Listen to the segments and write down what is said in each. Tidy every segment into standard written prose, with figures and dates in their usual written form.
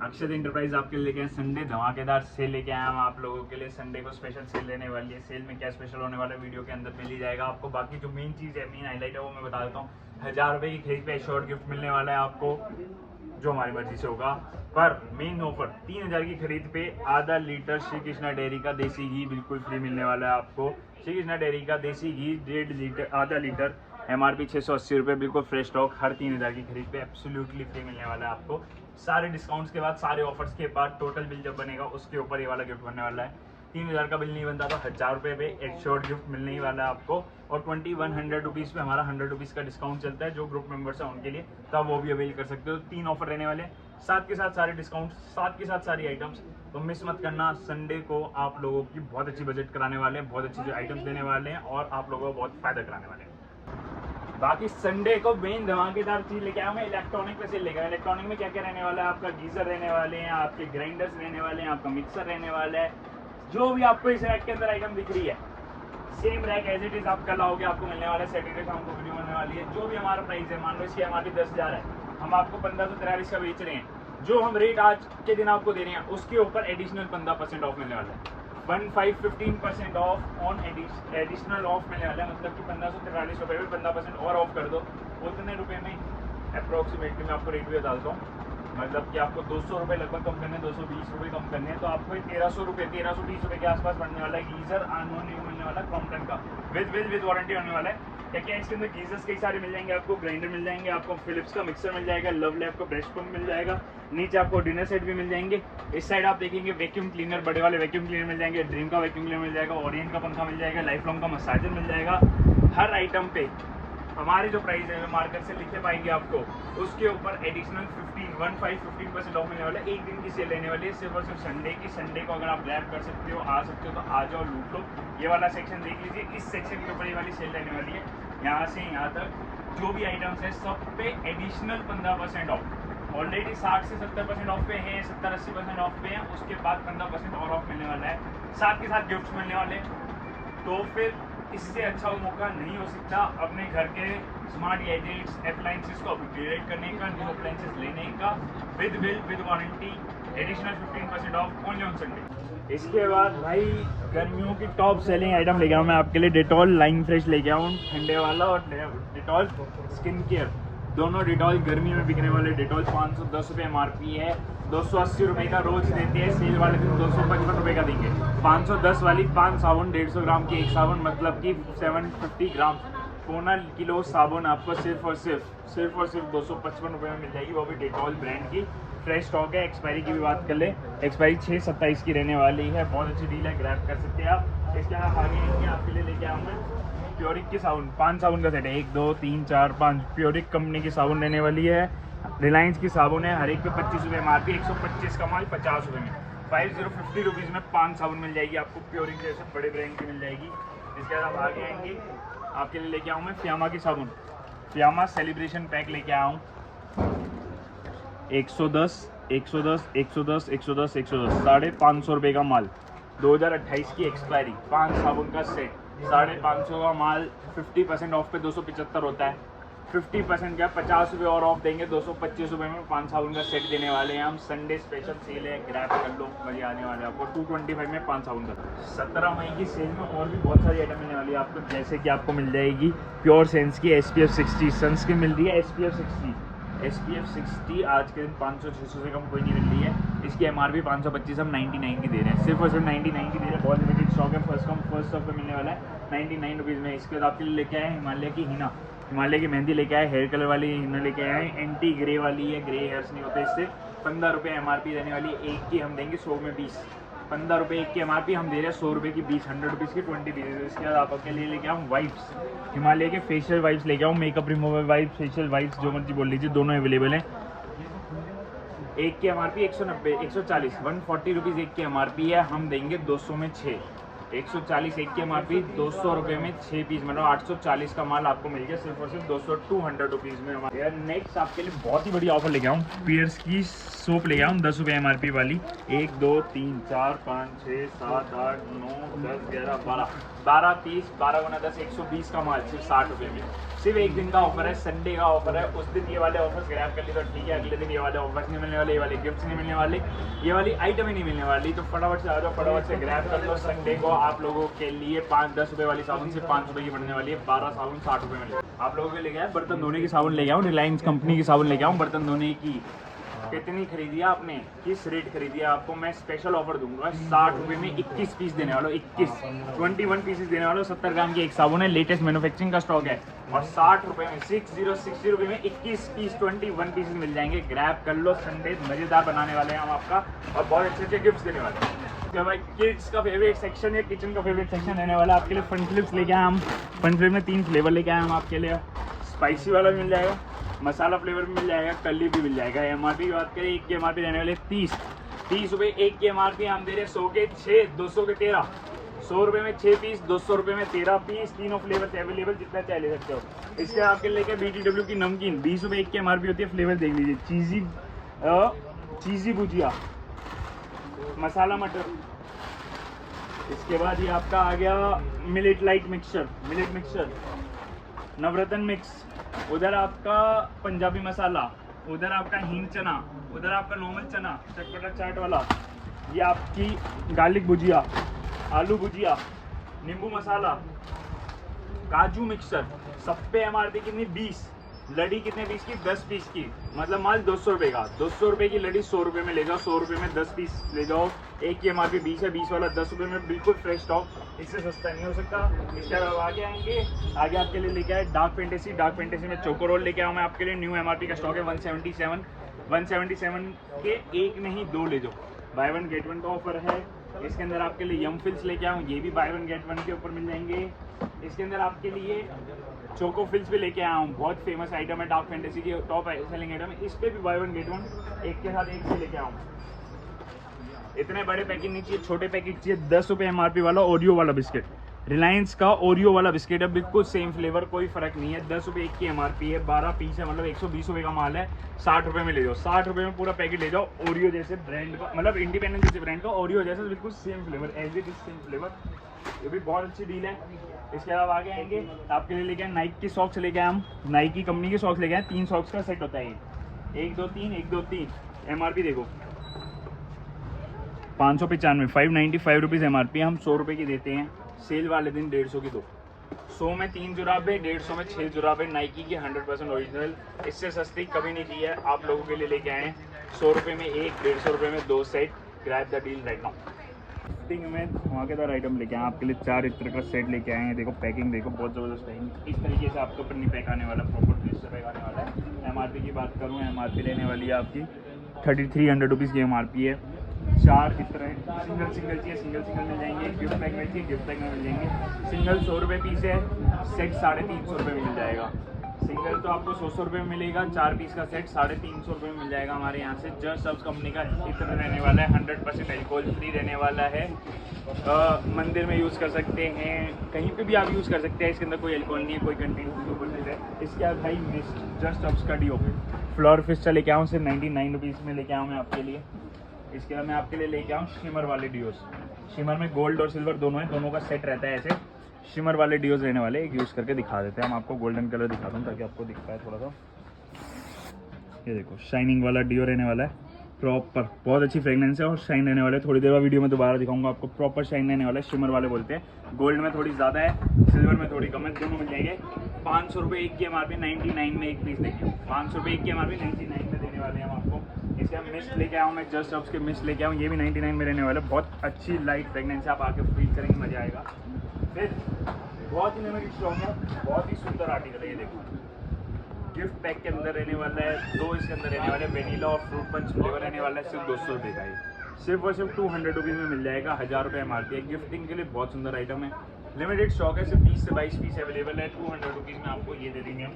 अक्षत enterprise आपके लिए लेके आए संडे धमाकेदार सेल लेके आए हम आप लोगों के लिए। संडे को स्पेशल सेल लेने वाली है। सेल में क्या स्पेशल होने वाला है वीडियो के अंदर मिल ही जाएगा आपको। बाकी जो मेन चीज़ है, मेन हाईलाइट है वो मैं बता देता हूँ। 1000 रुपये की खरीद पे शॉर्ट गिफ्ट मिलने वाला है आपको, जो हमारी मर्जी से होगा। पर मेन ऑफर 3000 की खरीद पे आधा लीटर श्री कृष्णा डेयरी का देसी घी बिल्कुल फ्री मिलने वाला है आपको। श्री कृष्णा डेयरी का देसी घी 1.5 लीटर आधा लीटर MRP 680 रुपये, बिल्कुल फ्रेश स्टॉक हर 3000 की खरीद पे एब्सोल्युटली फ्री मिलने वाला है आपको। सारे डिस्काउंट्स के बाद, सारे ऑफर्स के बाद टोटल बिल जब बनेगा उसके ऊपर ये वाला गिफ्ट बनने वाला है। 3000 का बिल नहीं बनता तो 1000 रुपये पे एक शॉर्ट गिफ्ट मिलने ही वाला है आपको। और 2100 रुपीज़ पे हमारा 100 रुपीज़ का डिस्काउंट चलता है जो ग्रुप मेंबर्स हैं उनके लिए, तो आप वो भी अवेल कर सकते हो। 3 ऑफर रहने वाले, साथ के साथ सारे डिस्काउंट, साथ के साथ सारी आइटम्स, तो मिस मत करना। संडे को आप लोगों की बहुत अच्छी बजट कराने वाले हैं, बहुत अच्छी आइटम्स देने वाले हैं और आप लोगों को बहुत फ़ायदा कराने वाले हैं। बाकी संडे को मेन धमाकेदार चीज़ लेके आया मैं, इलेक्ट्रॉनिक पे से लेकर। इलेक्ट्रॉनिक में क्या क्या रहने वाला है, आपका गीज़र रहने वाले हैं, आपके ग्राइंडर्स रहने वाले हैं, आपका मिक्सर रहने वाला है। जो भी आपको इस रैक के अंदर आइटम दिख रही है, same rack as it is आप कल आओगे आपको मिलने वाला है। सैटरडे शाम को वीडियो बनने वाली है। जो भी हमारा प्राइस है, मान लो इसकी हमारी 10,000 है, हम आपको 1543 का बेच रहे हैं। जो हम रेट आज के दिन आपको दे रहे हैं उसके ऊपर एडिशनल 15% ऑफ मिलने वाला है। 15% ऑफ ऑन एडिशनल ऑफ मिलने वाला है। मतलब कि 1543 रुपये में 15% और ऑफ कर दो, उतने रुपये में अप्रॉक्सीमेटली मैं आपको रेट भी बता देता हूँ। मतलब कि आपको 200 रुपये लगभग कम करने, 220 रुपये कम करने हैं, तो आपको 1320 रुपये के आसपास पड़ने वाला है। गीज़र अनोन मिलने वाला है क्रॉम्पटन का, विद वारंटी होने वाला है। क्या क्या इसके अंदर गीजर्स कई सारे मिल जाएंगे आपको, ग्राइंडर मिल जाएंगे आपको, फिलिप्स का मिक्सर मिल जाएगा, लव लैब का ब्रश पंप मिल जाएगा, नीचे आपको डिनर सेट भी मिल जाएंगे। इस साइड आप देखेंगे वैक्यूम क्लीनर, बड़े वाले वैक्यूम क्लीनर मिल जाएंगे, ड्रीम का वैक्यूम क्लीनर मिल जाएगा, ओरियंट का पंखा मिल जाएगा, लाइफ लॉन्ग का मसाजर मिल जाएगा। हर आइटम पे हमारी जो प्राइस है मार्केट से लिखे पाएंगे आपको, उसके ऊपर एडिशनल 15% ऑफ मिलने वाला है। एक दिन की सेल लेने वाली है, सिर्फ और सिर्फ संडे की। संडे को अगर आप ग्रैब कर सकते हो, आ सकते हो तो आ जाओ, लूट लो। ये वाला सेक्शन देख लीजिए, इस सेक्शन के ऊपर ये वाली सेल लेने वाली है। यहाँ से यहाँ तक जो भी आइटम्स है सब पे एडिशनल 15% ऑफ। ऑलरेडी 60 से 70% ऑफ पे हैं, 70-80% ऑफ पे हैं, उसके बाद 15% और ऑफ मिलने वाला है। साथ के साथ गिफ्ट मिलने वाले हैं। तो फिर इससे अच्छा मौका नहीं हो सकता अपने घर के स्मार्ट गैजेट्स अप्लाइंसेस को अपग्रेड करने का, न्यू अप्लाइंसेस लेने का, with bill with warranty, additional 15% of only on Sunday. इसके बाद भाई गर्मियों की टॉप सेलिंग आइटम लेके आऊँ मैं आपके लिए। डेटॉल लाइन फ्रेश लेके आऊँ, ठंडे वाला, और डेटॉल स्किन केयर, दोनों। डेटॉल गर्मी में बिकने वाले डेटॉल 510 रुपये MRP है, 280 रुपये का रोज देते हैं। सेल वाले दिन 255 रुपये का देंगे। 510 वाली 5 साबुन, 150 ग्राम की एक साबुन, मतलब कि 750 ग्राम, 1.25 किलो साबुन आपको सिर्फ और सिर्फ 255 रुपये में मिल जाएगी, वो भी डेटॉल ब्रांड की। फ्रेश स्टॉक है। एक्सपायरी की भी बात कर ले, एक्सपायरी 6/27 की रहने वाली है। बहुत अच्छी डील है, ग्रैब कर सकते हैं आप। इसके अलावा आगे आपके लिए लेके आऊँगा प्योरिक की साबुन, 5 साबुन का सेट है, 1 2 3 4 5 प्योरिक कंपनी की साबुन रहने वाली है। रिलायंस की साबुन है, हर एक पे 25 रुपये MRP, 125 का माल 50 रुपये में, 50 रुपीज़ में 5 साबुन मिल जाएगी आपको, प्योरिक जैसे बड़े ब्रांड की मिल जाएगी। इसके बाद आगे आएंगे आपके लिए लेके आऊँ मैं फियामा की साबुन, फियामा सेलिब्रेशन पैक लेके आया हूँ। 110 550 रुपये का माल, 2028 की एक्सपायरी, 5 साबुन का सेट, 550 का माल। 50% ऑफ पे 275 होता है, 50% क्या 50 रुपये और ऑफ देंगे, 225 रुपये में 5 साबुन का सेट देने वाले हैं हम। संडे स्पेशल सेल है, ग्रैब कर लो, मजे आने वाले हैं आपको। 225 में 5 साबुन का। 17 मई की सेल में और भी बहुत सारी आइटम मिलने वाली है आपको, जैसे कि आपको मिल जाएगी प्योर सेंस की SPF 60, सन्स की मिल रही है SPF 60 आज के दिन 500-600 से कम कोई नहीं मिल रही है। इसकी MRP 525, हम 99 की दे रहे हैं, सिर्फ और सिर्फ 99 की दे रहे हैं। बहुत लिमिटेड स्टॉक है, फर्स्ट कम फर्स्ट स्टॉक पे मिलने वाला है 99 रुपीज़ में। इसके बाद आपके लिए लेके आए हिमालय की हिना, हिमालय की मेहंदी लेके आए, हेयर कलर वाली हिना लेके आए, एंटी ग्रे वाली है, ग्रे हेयर्स नहीं होते इससे। 15 रुपये MRP रहने वाली है, एक की हम देंगे 100 में 20, 15 रुपये एक की MRP, हम दे रहे हैं 100 रुपये की 20, 100 रुपीज़ की 20 पीसेज। इसके बाद आपके लिए लेके आऊँ वाइप्स, हिमालय के फेशियल वाइप्स लेके आऊँ, makeup remover wipes, facial wipes, जो मर्जी बोल लीजिए, दोनों अवेलेबल हैं। एक की MRP 190, 140, 140 रुपीज़ एक की MRP है, हम देंगे 200 में 6, 140 एक की MRP, 200 रुपये में 6 पीस, मतलब 840 का माल आपको मिल गया सिर्फ और सिर्फ 200 रुपीज़ में हमारे। यार नेक्स्ट आपके लिए बहुत ही बड़ी ऑफर लेके आऊँ, पियर्स की सोप लेके आऊँ 10 रुपये MRP वाली, 1 2 3 4 5 6 7 8 9 10 11 12 12 30 12 गुना 10 120 का माल सिर्फ 60 रुपये में। सिर्फ एक दिन का ऑफर है, संडे का ऑफर है। उस दिन ये वाले ऑफर्स ग्रैब कर ली तो ठीक है, अगले दिन ये वाले ऑफर्स नहीं मिलने वाले, ये वाले गिफ्ट्स नहीं मिलने वाले, ये वाली आइटम ही नहीं मिलने वाली। तो फटाफट से आ जाओ, फटाफट से ग्रैब कर लो। संडे को आप लोगों के लिए 5-10 रुपये वाली साबुन सिर्फ 5 रुपये की पड़ने वाली है। 12 साबुन 60 रुपये में आप लोगों के लिए गया बर्तन धोने की साबुन लेके आऊँ, रिलायंस कंपनी की साबुन लेके आऊँ बर्तन धोने की। कितनी खरीदी है आपने, किस रेट खरीदी है, आपको मैं स्पेशल ऑफर दूंगा। 60 रुपये में 21 पीस देने वाला हूँ, 21 पीसेस देने वाला हूँ। 70 ग्राम की एक साबुन है, लेटेस्ट मैन्युफैक्चरिंग का स्टॉक है और 60 रुपये में 60 रुपये में 21 पीस 21 पीसेस मिल जाएंगे। ग्रैब कर लो, संडे मज़ेदार बनाने वाले हैं हम आपका और बहुत अच्छे अच्छे गिफ्ट्स देने वाले हैं। तो भाई किड्स का फेवरेट सेक्शन या किचन का फेवरेट सेक्शन रहने वाला है आपके लिए। फन फ्लिप्स लेके आए हम, फन फ्लिप में 3 फ्लेवर लेके आए हम आपके लिए। स्पाइसी वाला भी मिल जाएगा, मसाला फ्लेवर भी मिल जाएगा, कली भी मिल जाएगा। एमआरपी की बात करें, एक की एमआरपी रहने वाले 30 रुपये। एक की एमआरपी हम दे रहे हैं 100 के 6, 200 के 13। 100 रुपये में 6 पीस, 200 रुपये में 13 पीस। तीनों फ्लेवर से अवेलेबल, जितना चाहे ले सकते हो। इसके आपके लेके BTW की नमकीन 20 रुपये एक की एमआरपी होती है। फ्लेवर देख लीजिए, चीज़ी भुजिया, मसाला मटर। इसके बाद ये आपका आ गया मिलेट लाइट मिक्सचर, नवरत्न मिक्स। उधर आपका पंजाबी मसाला, उधर आपका हींग चना, उधर आपका नॉर्मल चना चटपटा चाट वाला। ये आपकी गार्लिक भुजिया, आलू भुजिया, नींबू मसाला, काजू मिक्सर। सब पे एमआरपी कितनी 20, लड़ी कितने पीस की 10 पीस की, मतलब माल 200 रुपये का। 200 रुपये की लड़ी 100 रुपये में ले जाओ, 100 रुपये में 10 पीस ले जाओ। एक की एमआरपी 20 है, 20 वाला 10 रुपये में, बिल्कुल फ्रेश स्टॉक, इससे सस्ता नहीं हो सकता। इसके बाद आगे आएंगे, आगे आपके लिए लेके आए डार्क फैंटेसी में चोको रोल लेके आऊँ मैं आपके लिए। न्यू एमआरपी का स्टॉक है 177 के एक नहीं 2 ले जाओ, बाय 1 गेट 1 का ऑफर है। इसके अंदर आपके लिए यम फिल्स लेके आऊँ, ये भी बाय 1 गेट 1 के ऊपर मिल जाएंगे। इसके अंदर आपके लिए चोको फिल्स भी लेके आया हूँ, बहुत फेमस आइटम है, डार्क फैंटेसी की टॉप सेलिंग आइटम है। इस पर भी बाय 1 गेट 1 एक के साथ एक से लेके आऊँ। इतने बड़े पैकेट नहीं चाहिए, छोटे पैकेट चाहिए। 10 रुपये एमआरपी वाला ओरियो वाला बिस्किट, रिलायंस का ओरियो वाला बिस्किट है, बिल्कुल सेम फ्लेवर, कोई फर्क नहीं है। 10 रुपये एक की एमआरपी है, 12 पीस है, मतलब 120 रुपये का माल है। 60 रुपये में ले जाओ, 60 रुपये में पूरा पैकेट ले जाओ। ओरियो जैसे ब्रांड का, मतलब इंडिपेंडेंट जैसे ब्रांड का ओरियो जैसा बिल्कुल same flavour, as it is same flavour. ये भी बहुत अच्छी डील है। इसके अलावा आगे आएंगे, आपके लिए लेके आए नाइक की सॉक्स लेके आए हम, नाइकी कंपनी की सॉक्स लेके आए। 3 सॉक्स का सेट होता है, 1 2 3 1 2 3। एमआरपी देखो 595, 595 रुपीज़ एमआरपी। हम 100 रुपये की देते हैं, सेल वाले दिन 150 की दो। 100 में 3 जुराबे, 150 में 6 जुराबे, नाइकी की 100% ओरिजिनल। इससे सस्ती कभी नहीं दी है, आप लोगों के लिए लेके आए हैं। 100 रुपये में 1, 150 रुपये में 2 set. Grab the deal right now. Gifting में धमाकेदार आइटम लेके आए आपके लिए, 4 इस तरह का सेट लेके आए हैं। देखो पैकिंग देखो, बहुत ज़बरदस्त पैकिंग। इस तरीके से आपके ऊपर नहीं पैक आने वाला, प्रॉपर फिनिश से पैक आने वाला है। एमआरपी की बात करूँ, एमआरपी लेने वाली है आपकी 3300 रुपीज़ की एमआरपी है। 4 इस तरह सिंगल चाहिए, सिंगल मिल जाएंगे। गिफ्ट पैक में चाहिए, गिफ्ट पैक में मिल जाएंगे। सिंगल 100 रुपये पीस है, सेट 350 रुपये में मिल जाएगा। सिंगल तो आपको 100 रुपये में मिलेगा, 4 पीस का सेट 350 रुपये में मिल जाएगा हमारे यहाँ से। जस्ट सब्स कंपनी का इतना रहने वाला है, 100% एल्कोहल फ्री रहने वाला है। मंदिर में यूज़ कर सकते हैं, कहीं पे भी आप यूज़ कर सकते हैं। इसके अंदर कोई एल्कोहल नहीं है, कोई कंटेंट नहीं है। इसके बाद भाई मिस्ट, जस्ट सब्स का डीओ फ्लोर फिस्टा लेके आऊँ, सिर्फ 99 रुपीज़ में लेके आऊँ मैं आपके लिए। इसके बाद मैं आपके लिए लेके आऊँ शिमर वाले डिओस। शिमर में गोल्ड और सिल्वर दोनों है, दोनों का सेट रहता है। ऐसे शिमर वाले डिओस रहने वाले, एक यूज़ करके दिखा देते हैं हम आपको। गोल्डन कलर दिखाता हूँ ताकि आपको दिख पाए थोड़ा सा। ये देखो शाइनिंग वाला डिओ रहने वाला है, प्रॉपर बहुत अच्छी फ्रेगनेंस है और शाइन रहने वाला है। थोड़ी देर बाद वीडियो में दोबारा दिखाऊंगा आपको, प्रॉपर शाइन रहने वाला है। शिमर वाले बोलते हैं, गोल्ड में थोड़ी ज़्यादा है, सिल्वर में थोड़ी कम है, दोनों मिल जाएंगे। 500 रुपये एक की एमआरपी, 99 में एक पीस देखिए। 500 रुपये एक की एमआरपी, 99 में देने वाले हैं हम आपको। इसके हम मिस्ट लेके आऊँ मैं, जस्ट सब्स के मिस्ट लेके आऊँ, ये भी 99 में रहने वाला है। बहुत अच्छी लाइट फ्रेगनेंस है, आप आके फील करेंगे, मज़ा आएगा। फिर बहुत ही लिमिटेड स्टॉक है, बहुत ही सुंदर आर्टिकल है। ये देखो गिफ्ट पैक के अंदर रहने वाला है, 2 इसके अंदर रहने वाले, वेनीला और फ्रूट पंच फ्लेवर रहने वाला है। सिर्फ 200 रुपये का ही, सिर्फ और सिर्फ 200 रुपीज़ में मिल जाएगा। 1000 रुपये एमआरपी है। गिफ्टिंग के लिए बहुत सुंदर आइटम है, लिमिटेड स्टॉक है, सिर्फ 20 से 22 पीस अवेलेबल है। 200 रुपीज़ में आपको ये दे देंगे हम।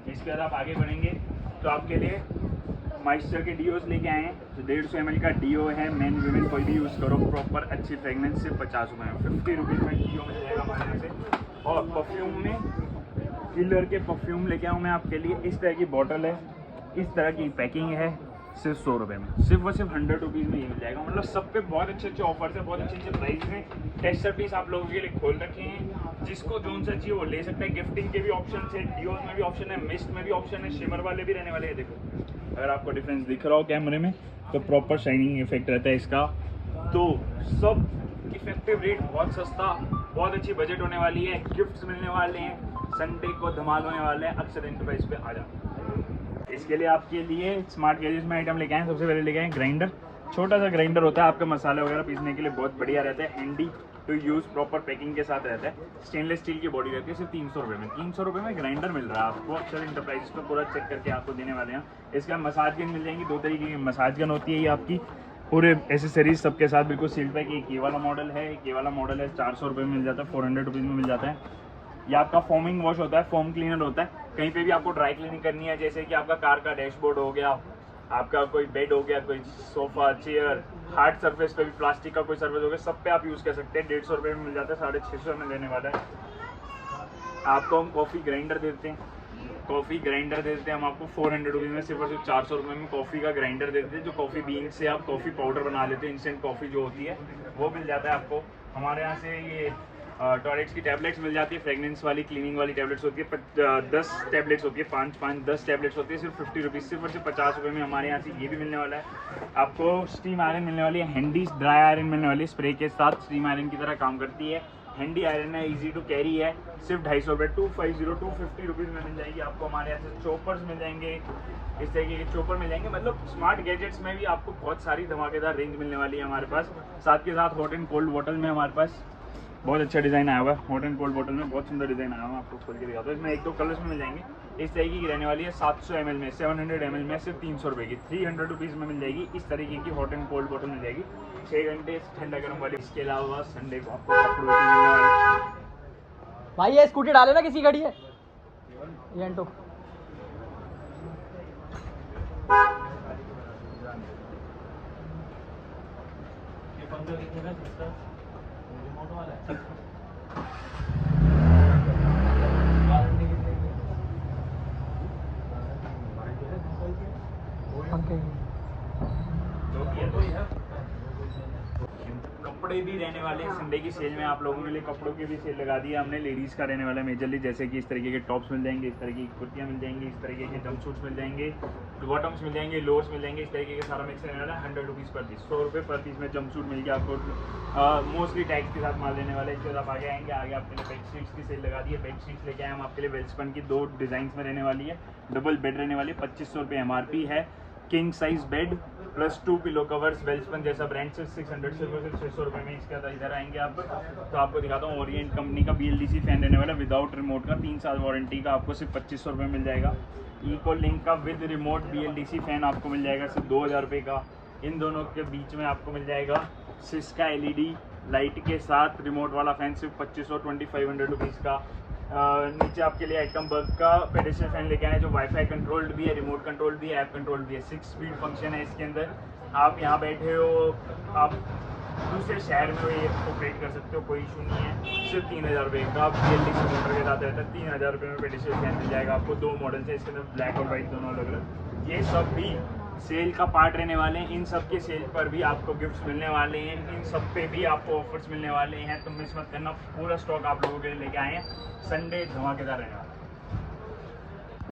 इसके बाद आप आगे बढ़ेंगे तो आपके लिए मॉइस्चर के डीओस लेके आए हैं। तो 150 ml का डीओ है, मेन वीमेन कोई भी यूज़ करो, प्रॉपर अच्छी फ्रेगनेंस। सिर्फ 50 रुपये में, 50 रुपीज़ में डीओ मिल जाएगा हमारे यहाँ से। और परफ्यूम में किलर के परफ्यूम लेके आऊँ मैं आपके लिए। इस तरह की बॉटल है, इस तरह की पैकिंग है, सिर्फ 100 रुपये में, सिर्फ और सिर्फ 100 रुपीज़ में ये मिल जाएगा। मतलब सब पे बहुत अच्छे अच्छे ऑफर्स है, बहुत अच्छे अच्छे प्राइस हैं। टेस्टर पीस आप लोगों के लिए खोल रखे हैं, जिसको जोन सा चाहिए वो ले सकता है। गिफ्टिंग के भी ऑप्शन है, डिओ में भी ऑप्शन है, मिस्ट में भी ऑप्शन है, शिमर वाले भी रहने वाले हैं। देखो अगर आपको डिफरेंस दिख रहा हो कैमरे में तो प्रॉपर शाइनिंग इफेक्ट रहता है इसका। तो सब इफेक्टिव रेट, बहुत सस्ता, बहुत अच्छी बजट होने वाली है, गिफ्ट्स मिलने वाले हैं, संडे को धमाल होने वाले हैं। अक्षर एंटरप्राइज पे आ जाओ। इसके लिए आपके लिए स्मार्ट गैजेट्स में आइटम लेके आए। सबसे पहले लेके आए ग्राइंडर। छोटा सा ग्राइंडर होता है, आपके मसाले वगैरह पीसने के लिए बहुत बढ़िया रहता है, handy to use, proper packing के साथ रहता है। स्टेनलेस स्टील की बॉडी रहती है, सिर्फ 300 रुपये में। 300 रुपये में ग्राइंडर मिल रहा है आपको। अक्षर एंटरप्राइज पे पूरा चेक करके आपको देने वाले हैं। इसका मसाज गन मिल जाएंगी, 2 तरीके की मसाज गन होती है ये आपकी, पूरे एसेसरीज सबके साथ बिल्कुल सील्ड पैक। एक ये वाला मॉडल है, एक ये वाला मॉडल है, 400 रुपये में मिल जाता है, 400 रुपीज़ में मिल जाता है। ये आपका फोमिंग वॉश होता है, फोम क्लीनर होता है। कहीं पे भी आपको ड्राई क्लीनिंग करनी है, जैसे कि आपका कार का डैशबोर्ड हो गया, आपका कोई बेड हो गया, कोई सोफा, चेयर, हार्ड सरफेस पे भी प्लास्टिक का कोई सरफेस हो गया, सब पे आप यूज़ कर सकते हैं। 150 रुपये में मिल जाता है, 650 में देने वाला है। आपको हम कॉफ़ी ग्राइंडर देते हैं, कॉफ़ी ग्राइंडर देते हैं हम आपको 400 रुपीज़ में। सिर्फ और सिर्फ 400 रुपये में कॉफ़ी का ग्राइंडर देते हैं, जो कॉफ़ी बीन से आप कॉफ़ी पाउडर बना लेते हैं। इंस्टेंट कॉफ़ी जो होती है वो मिल जाता है आपको हमारे यहाँ से। ये टॉयलेट्स की टैबलेट्स मिल जाती है, फ्रेगनेंस वाली, क्लीनिंग वाली टैबलेट्स होती है। 10 टैबलेट्स होती है, 5-5-10 टैबलेट्स होती है, सिर्फ 50 रुपीज़, सिर्फ और सिर्फ 50 रुपये में हमारे यहाँ से ये भी मिलने वाला है। आपको स्टीम आयरन मिलने वाली है, हैंडी ड्राई आयरन मिलने वाली है, स्प्रे के साथ स्टीम आयरन की तरह काम करती है। हैंडी आयरन है, इजी टू कैरी है, सिर्फ 250 रुपये, 250 रुपीज़ में मिल जाएगी आपको। हमारे यहाँ से चॉपर्स मिल जाएंगे, इस तरीके के चॉपर मिल जाएंगे। मतलब स्मार्ट गैजेट्स में भी आपको बहुत सारी धमाकेदार रेंज मिलने वाली है हमारे पास। साथ के साथ हॉट एंड कोल्ड बॉटल में हमारे पास बहुत अच्छा डिज़ाइन आया हुआ है। हॉट एंड कोल्ड बॉटल में बहुत सुंदर डिज़ाइन आया हुआ है, आपको खोल के दिखाता हूँ। इसमें 1-2 कलर्स में मिल जाएंगे। इस तरीके की रहने वाली है 700 ml में, 700 ml में सिर्फ 300 रुपये की, 300 रुपीज़ में मिल जाएगी। इस तरीके की हॉट एंड कोल्ड बॉटल मिल जाएगी, 6 घंटे ठंडा गर्म वाली। इसके अलावा संडे को आपको कपड़ों की मिलने वाली। भाई ये स्कूटी डाले ना किसी गाड़ी है ये एंटो। कपड़े भी रहने वाले हैं संडे की सेल में। आप लोगों के लिए कपड़ों की भी सेल लगा दी है हमने। लेडीज़ का रहने वाला है मेजरली, जैसे कि इस तरीके के टॉप्स मिल जाएंगे, इस तरीके की कुर्तियाँ मिल जाएंगी, इस तरीके के जंप सूट्स मिल जाएंगे, बॉटम्स मिल जाएंगे, लोअर्स मिल जाएंगे। इस तरीके का सारा मिक्स रहने वाला है। 100 रुपीज़ पर पीस, 100 रुपये पर पीस में जंप सूट मिल गया आपको। मोस्टली टैग्स के साथ माल देने वाले। इसके बाद आप आगे आएंगे, आगे आपके लिए बेड शीट्स की सेल लगा दी है। बेड शीट्स लेके आए हम आपके लिए वेल्सपन की, 2 डिज़ाइन में रहने वाली है। डबल बेड रहने वाली है, 2500 रुपये MRP है। King size bed plus 2 pillow covers, Welspun जैसा ब्रांड से 600 से 600 रुपये में। इसके बाद इधर आएंगे आप तो आपको दिखाता हूँ ओरिएंट कंपनी का BLDC फैन रहने वाला, विदाउट रिमोट का, 3 साल वारंटी का, आपको सिर्फ 2500 रुपये मिल जाएगा। इको लिंक का विद रिमोट BLDC फैन आपको मिल जाएगा सिर्फ 2000 रुपये का। इन दोनों के बीच में आपको मिल जाएगा सिस्का LED लाइट के साथ रिमोट वाला फैन, सिर्फ 2500 रुपीज़ का। नीचे आपके लिए आइटम बर्ग का पेडिशियल फैन लेके आए, जो वाईफाई कंट्रोल्ड भी है, रिमोट कंट्रोल्ड भी है, ऐप कंट्रोल्ड भी है। 6 स्पीड फंक्शन है इसके अंदर। आप यहाँ बैठे हो, आप दूसरे शहर में ये ऑपरेट कर सकते हो, कोई इशू नहीं है। सिर्फ 3000 रुपये का BLDC मोटर के साथ रहता है। 3000 रुपये में पेडिशियल फैन मिल जाएगा आपको। 2 मॉडल्स है इसके अंदर, ब्लैक और वाइट दोनों अलग अलग। ये सब भी सेल का पार्ट रहने वाले हैं। इन सब के सेल पर भी आपको गिफ्ट्स मिलने वाले हैं, इन सब पे भी आपको ऑफर्स मिलने वाले हैं। तो मिस मत करना, पूरा स्टॉक आप लोगों के लिए लेके आए हैं। संडे धमाकेदार रहने वाला है।